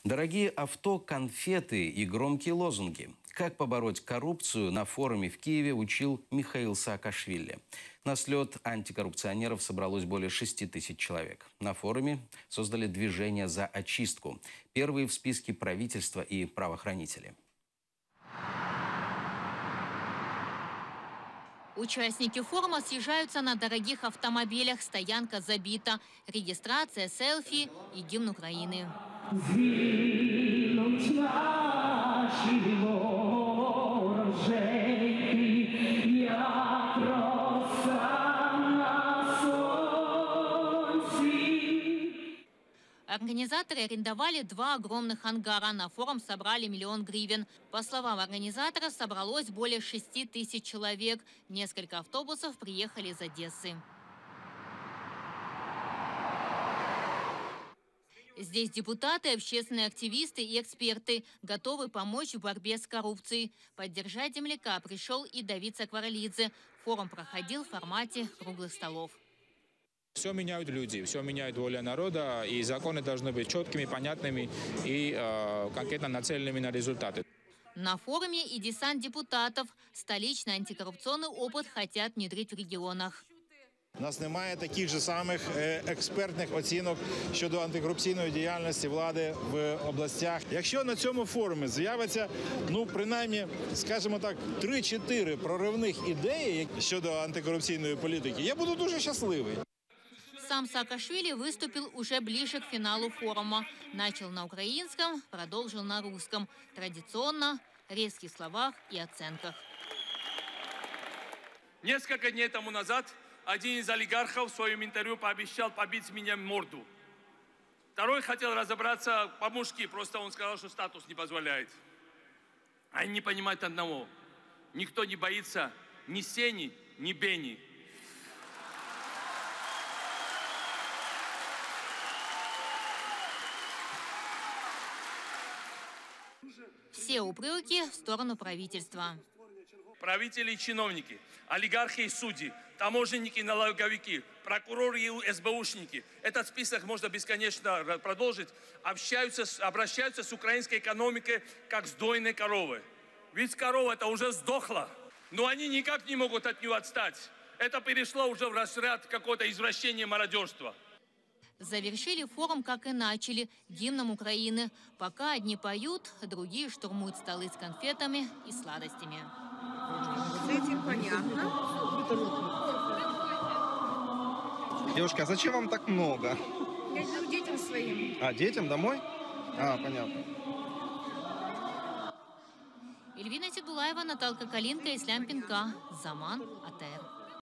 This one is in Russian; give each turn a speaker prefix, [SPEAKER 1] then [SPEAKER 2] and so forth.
[SPEAKER 1] Дорогие авто, конфеты и громкие лозунги. Как побороть коррупцию на форуме в Киеве учил Михаил Саакашвили. На слет антикоррупционеров собралось более 6000 человек. На форуме создали движение за очистку. Первые в списке правительства и правоохранители.
[SPEAKER 2] Участники форума съезжаются на дорогих автомобилях, стоянка забита, регистрация, селфи и гимн Украины. Организаторы арендовали 2 огромных ангара. На форум собрали 1 000 000 гривен. По словам организаторов, собралось более 6000 человек. Несколько автобусов приехали из Одессы. Здесь депутаты, общественные активисты и эксперты готовы помочь в борьбе с коррупцией. Поддержать земляка пришел и Давид Сакваралидзе. Форум проходил в формате круглых столов.
[SPEAKER 3] Все меняют люди, все меняет воля народа, и законы должны быть четкими, понятными и конкретно нацеленными на результаты.
[SPEAKER 2] На форуме и десант депутатов. Столичный антикоррупционный опыт хотят внедрить в регионах.
[SPEAKER 4] У нас немає таких же самих експертних оцінок щодо антикорупційної діяльності влади в областях. Якщо на цьому форумі з'явиться, принаймні, скажімо так, 3-4 проривних ідеї щодо антикорупційної політики, я буду дуже щасливий.
[SPEAKER 2] Сам Саакашвили выступил уже ближе к финалу форума. Начал на украинском, продолжил на русском. Традиционно, резких словах и оценках.
[SPEAKER 5] Несколько дней тому назад один из олигархов в своем интервью пообещал побить меня в морду. Второй хотел разобраться по-мужски, просто он сказал, что статус не позволяет. Они не понимают одного. Никто не боится ни Сени, ни Бени.
[SPEAKER 2] Все упреки в сторону правительства.
[SPEAKER 5] Правители и чиновники, олигархи и судьи, таможенники и налоговики, прокуроры и СБУшники. Этот список можно бесконечно продолжить. Обращаются с украинской экономикой как с дойной коровой. Ведь корова это уже сдохла, но они никак не могут от нее отстать. Это перешло уже в разряд какого-то извращения, мародерства.
[SPEAKER 2] Завершили форум, как и начали, гимном Украины. Пока одни поют, другие штурмуют столы с конфетами и сладостями.
[SPEAKER 6] С этим понятно.
[SPEAKER 7] Девушка, а зачем вам так много?
[SPEAKER 6] Я иду детям своим.
[SPEAKER 7] А, детям домой? А, понятно.
[SPEAKER 2] Эльвина Тидулаева, Наталка Калинка, Ислам Пинка, Заман, АТР.